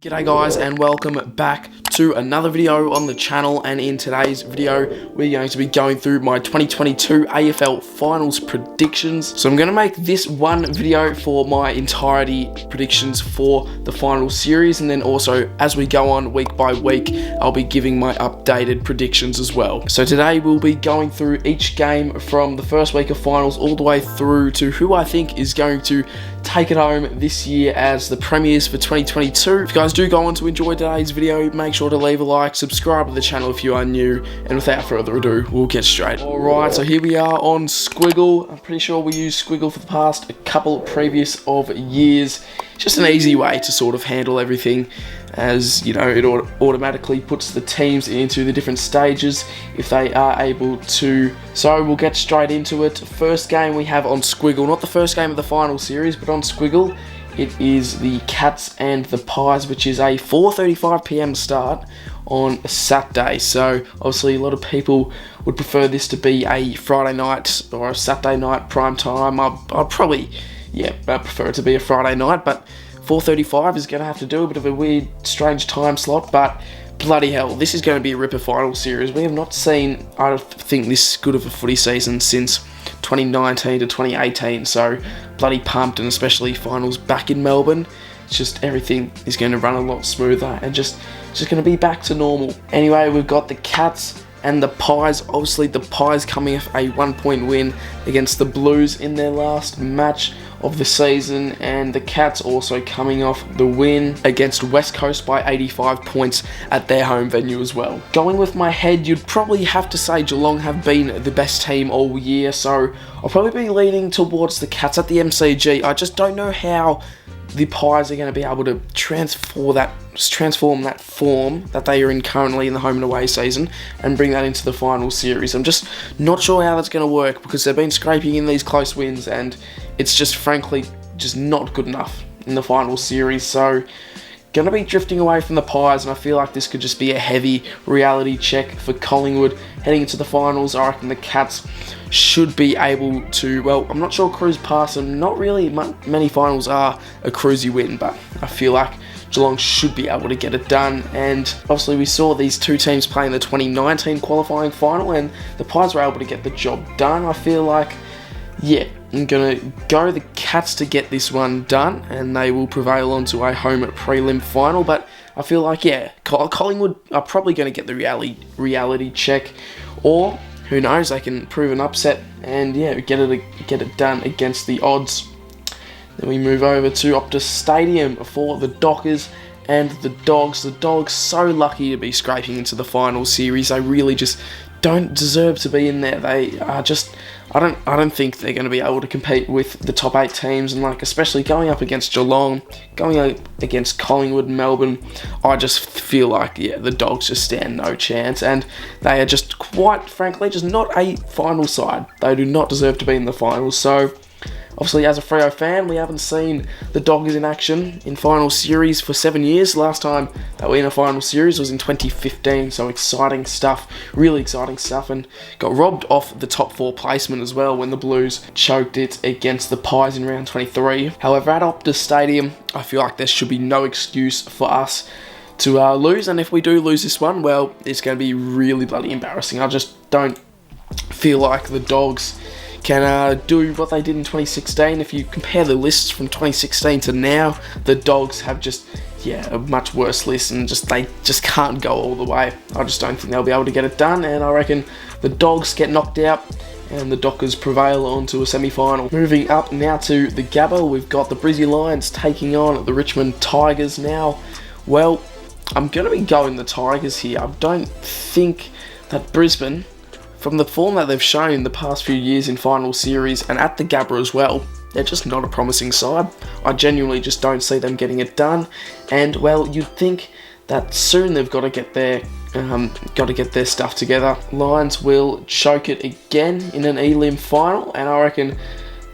G'day guys and welcome back to another video on the channel, and in today's video we're going to be going through my 2022 AFL Finals predictions. So I'm going to make this one video for my entirety predictions for the final series, and then also as we go on week by week I'll be giving my updated predictions as well. So today we'll be going through each game from the first week of finals all the way through to who I think is going to take it home this year as the premiers for 2022. If you guys do go on to enjoy today's video, make sure to leave a like, subscribe to the channel if you are new, and without further ado, we'll get straight. Alright, so here we are on Squiggle. I'm pretty sure we used Squiggle for the past couple previous of years. Just an easy way to sort of handle everything, as you know, it automatically puts the teams into the different stages if they are able to. So we'll get straight into it. First game we have on Squiggle, not the first game of the final series, but on Squiggle it is the Cats and the Pies, which is a 4:35 PM start on a Saturday. So obviously a lot of people would prefer this to be a Friday night or a Saturday night prime time. I'd probably, I prefer it to be a Friday night, but 4:35 is going to have to do a bit of a weird, strange time slot, but bloody hell, this is going to be a ripper final series. We have not seen, I think, this good of a footy season since 2019 to 2018, so bloody pumped, and especially finals back in Melbourne. It's just everything is going to run a lot smoother and just going to be back to normal. Anyway, we've got the Cats and the Pies. Obviously the Pies coming off a 1-point win against the Blues in their last match of the season, and the Cats also coming off the win against West Coast by 85 points at their home venue as well. Going with my head, you'd probably have to say Geelong have been the best team all year, so I'll probably be leaning towards the Cats at the MCG. I just don't know how the Pies are going to be able to transform that form that they are in currently in the home and away season and bring that into the final series. I'm just not sure how that's going to work, because they've been scraping in these close wins and it's just frankly just not good enough in the final series. So going to be drifting away from the Pies, and I feel like this could just be a heavy reality check for Collingwood heading into the finals. I reckon the Cats should be able to, well, I'm not sure cruise past them. Not really many finals are a cruisy win, but I feel like Geelong should be able to get it done. And obviously we saw these two teams play in the 2019 qualifying final, and the Pies were able to get the job done. I feel like, I'm going to go the Cats to get this one done, and they will prevail onto a home prelim final. But I feel like, Collingwood are probably going to get the reality check, or who knows, they can prove an upset and get it done against the odds. Then we move over to Optus Stadium for the Dockers and the Dogs. The Dogs so lucky to be scraping into the final series. They really just don't deserve to be in there. They are just, I don't think they're going to be able to compete with the top 8 teams, and especially going up against Geelong, going up against Collingwood and Melbourne. I just feel like the Dogs just stand no chance, and they are just, quite frankly, just not a final side. They do not deserve to be in the finals. So obviously, as a Freo fan, we haven't seen the Doggers in action in final series for 7 years. Last time they were in a final series was in 2015, so exciting stuff, really exciting stuff, and got robbed off the top 4 placement as well when the Blues choked it against the Pies in round 23. However, at Optus Stadium, I feel like there should be no excuse for us to lose, and if we do lose this one, well, it's going to be really bloody embarrassing. I just don't feel like the Dogs can do what they did in 2016. If you compare the lists from 2016 to now, the Dogs have just, a much worse list, and they just can't go all the way. I just don't think they'll be able to get it done, and I reckon the Dogs get knocked out and the Dockers prevail onto a semi-final. Moving up now to the Gabba, we've got the Brizzy Lions taking on the Richmond Tigers. Now, well, I'm going to be going the Tigers here. I don't think that Brisbane, from the form that they've shown in the past few years in final series and at the Gabba as well, they're just not a promising side. I genuinely just don't see them getting it done. And well, you'd think that soon they've got to get their stuff together. Lions will choke it again in an elim final, and I reckon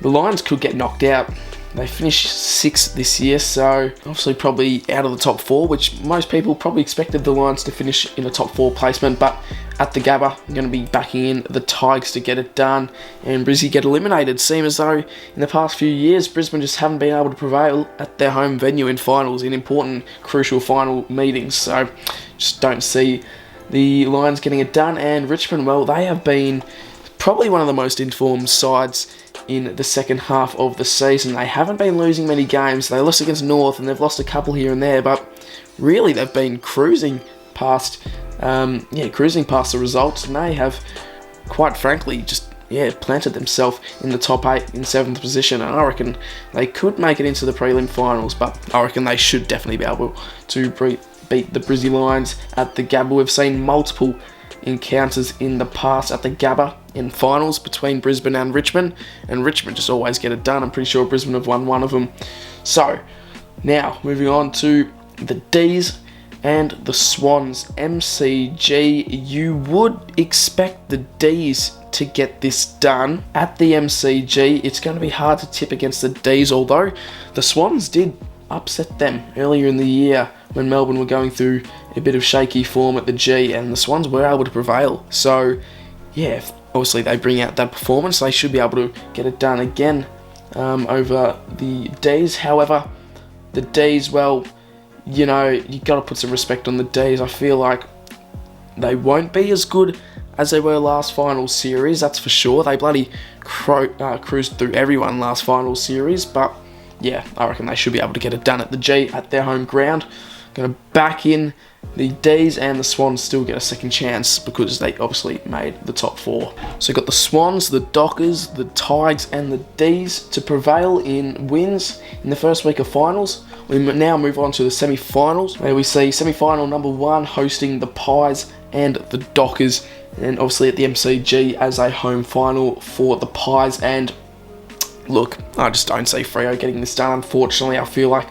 the Lions could get knocked out. They finished 6th this year, so obviously probably out of the top 4, which most people probably expected the Lions to finish in a top 4 placement, but at the Gabba. I'm going to be backing in the Tigers to get it done and Brizzy get eliminated. Seem as though in the past few years Brisbane just haven't been able to prevail at their home venue in finals, in important crucial final meetings. So just don't see the Lions getting it done. And Richmond, well, they have been probably one of the most informed sides in the second half of the season. They haven't been losing many games. They lost against North and they've lost a couple here and there, but really they've been cruising past the results, and they have, quite frankly, just planted themselves in the top 8 in 7th position, and I reckon they could make it into the prelim finals, but I reckon they should definitely be able to beat the Brizzy Lions at the Gabba. We've seen multiple encounters in the past at the Gabba in finals between Brisbane and Richmond just always get it done. I'm pretty sure Brisbane have won one of them. So now moving on to the D's and the Swans. MCG, you would expect the D's to get this done at the MCG. It's going to be hard to tip against the D's, although the Swans did upset them earlier in the year when Melbourne were going through a bit of shaky form at the G, and the Swans were able to prevail. So yeah, if obviously they bring out that performance, they should be able to get it done again over the D's. However, the D's, well, you got to put some respect on the D's. I feel like they won't be as good as they were last final series, that's for sure. They bloody cruised through everyone last final series, but yeah, I reckon they should be able to get it done at the G at their home ground. Going to back in the D's, and the Swans still get a second chance because they obviously made the top 4. So you've got the Swans, the Dockers, the Tigers and the D's to prevail in wins in the first week of finals. We now move on to the semi-finals, where we see semi-final number 1 hosting the Pies and the Dockers, and obviously at the MCG as a home final for the Pies. And look, I just don't see Freo getting this done. Unfortunately, I feel like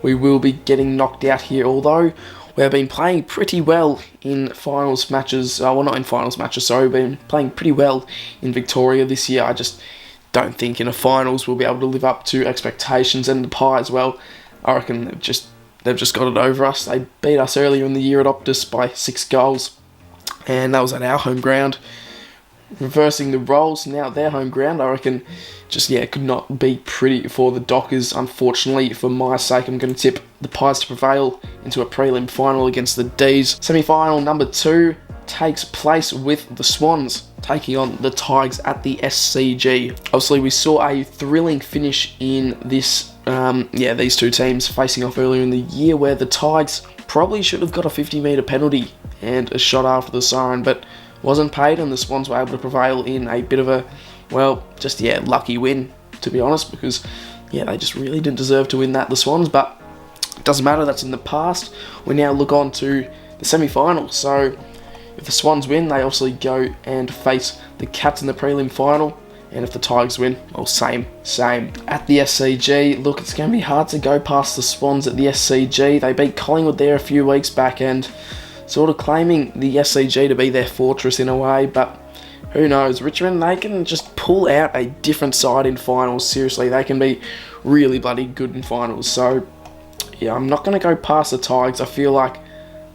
we will be getting knocked out here, although we have been playing pretty well in finals matches. Well, not in finals matches, sorry. We've been playing pretty well in Victoria this year. I just don't think in a finals we'll be able to live up to expectations. And the Pies, well, I reckon they've just got it over us. They beat us earlier in the year at Optus by 6 goals, and that was at our home ground. Reversing the roles now at their home ground, I reckon it could not be pretty for the Dockers. Unfortunately, for my sake, I'm going to tip the Pies to prevail into a prelim final against the D's. Semi-final number 2 takes place with the Swans taking on the Tigers at the SCG. Obviously, we saw a thrilling finish in this, these two teams facing off earlier in the year, where the Tigers probably should have got a 50-metre penalty and a shot after the siren, but wasn't paid, and the Swans were able to prevail in a bit of a, lucky win, to be honest, because, they just really didn't deserve to win that, the Swans, but it doesn't matter, that's in the past. We now look on to the semi-finals. So if the Swans win, they obviously go and face the Cats in the prelim final, and if the Tigers win, well, same. At the SCG, look, it's going to be hard to go past the Swans at the SCG. They beat Collingwood there a few weeks back, and sort of claiming the SCG to be their fortress in a way, but who knows? Richmond, they can just pull out a different side in finals. Seriously, they can be really bloody good in finals. So, yeah, I'm not going to go past the Tigers. I feel like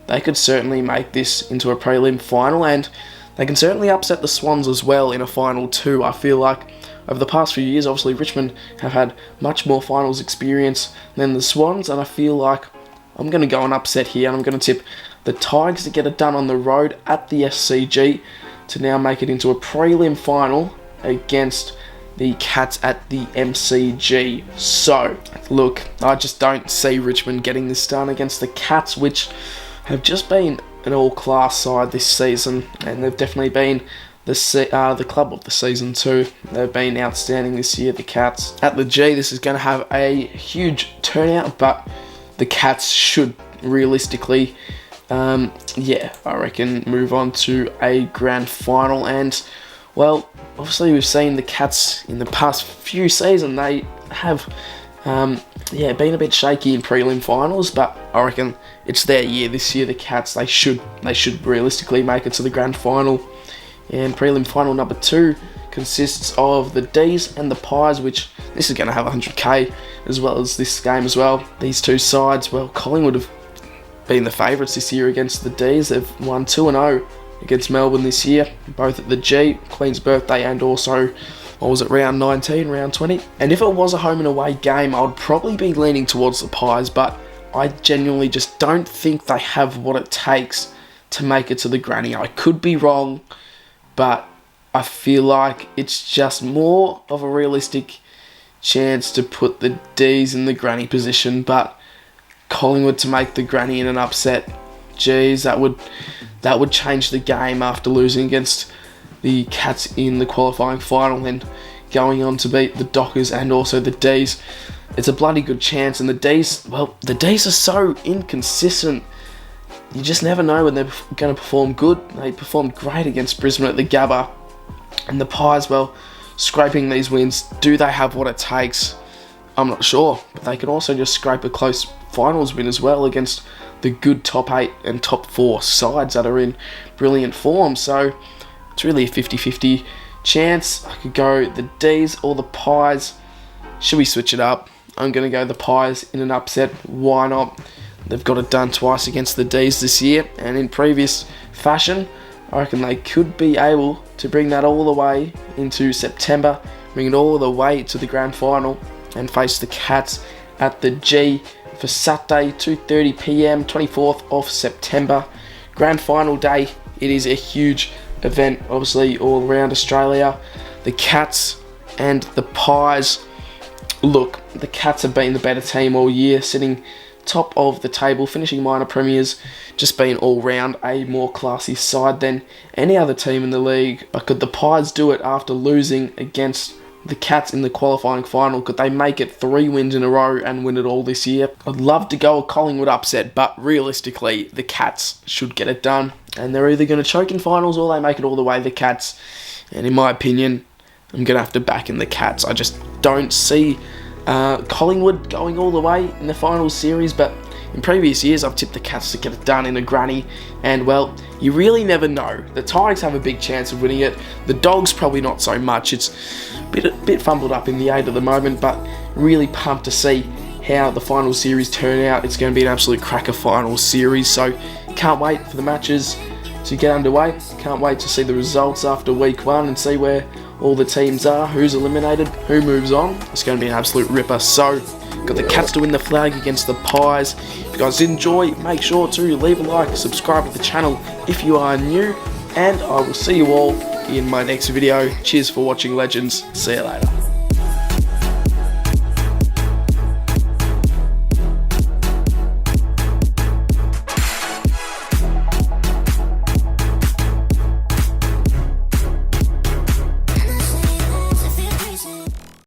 they could certainly make this into a prelim final, and they can certainly upset the Swans as well in a final too. I feel like over the past few years, obviously Richmond have had much more finals experience than the Swans, and I feel like I'm going to go and upset here, and I'm going to tip the Tigers to get it done on the road at the SCG to now make it into a prelim final against the Cats at the MCG. So, look, I just don't see Richmond getting this done against the Cats, which have just been an all-class side this season, and they've definitely been the club of the season too. They've been outstanding this year, the Cats. At the G, this is going to have a huge turnout, but the Cats should realistically I reckon move on to a grand final. And well, obviously we've seen the Cats in the past few seasons, they have been a bit shaky in prelim finals, but I reckon it's their year this year. The Cats, they should realistically make it to the grand final. And prelim final number 2 consists of the D's and the Pies, which this is going to have 100k as well as this game as well. These two sides, well, Collingwood have been the favourites this year against the D's. They've won 2-0 against Melbourne this year, both at the G, Queen's birthday, and also, what was it, round 19, round 20? And if it was a home and away game, I would probably be leaning towards the Pies, but I genuinely just don't think they have what it takes to make it to the granny. I could be wrong, but I feel like it's just more of a realistic chance to put the D's in the granny position, but Collingwood to make the granny in an upset, geez, that would change the game after losing against the Cats in the qualifying final and going on to beat the Dockers and also the D's. It's a bloody good chance, and the D's are so inconsistent. You just never know when they're going to perform good. They performed great against Brisbane at the Gabba, and the Pies, well, scraping these wins, do they have what it takes? I'm not sure, but they can also just scrape a close finals win as well against the good top 8 and top 4 sides that are in brilliant form. So it's really a 50-50 chance. I could go the D's or the Pies. Should we switch it up? I'm going to go the Pies in an upset. Why not? They've got it done twice against the D's this year, and in previous fashion, I reckon they could be able to bring that all the way into September, bring it all the way to the grand final, and face the Cats at the G for Saturday, 2:30 PM, 24th of September. Grand final day. It is a huge event, obviously, all around Australia. The Cats and the Pies. Look, the Cats have been the better team all year, sitting top of the table, finishing minor premiers, just being all round a more classy side than any other team in the league. But could the Pies do it after losing against the Cats in the qualifying final? Could they make it 3 wins in a row and win it all this year? I'd love to go a Collingwood upset, but realistically, the Cats should get it done. And they're either going to choke in finals or they make it all the way, the Cats. And in my opinion, I'm going to have to back in the Cats. I just don't see Collingwood going all the way in the final series, but in previous years I've tipped the Cats to get it done in a granny, and well, you really never know. The Tigers have a big chance of winning it, the Dogs probably not so much. It's a bit fumbled up in the 8 at the moment, but really pumped to see how the final series turn out. It's going to be an absolute cracker final series, so can't wait for the matches to get underway. Can't wait to see the results after week 1 and see where all the teams are, who's eliminated, who moves on. It's going to be an absolute ripper. So, got the Cats to win the flag against the Pies. If you guys did enjoy, make sure to leave a like, subscribe to the channel if you are new, and I will see you all in my next video. Cheers for watching, legends. See you later.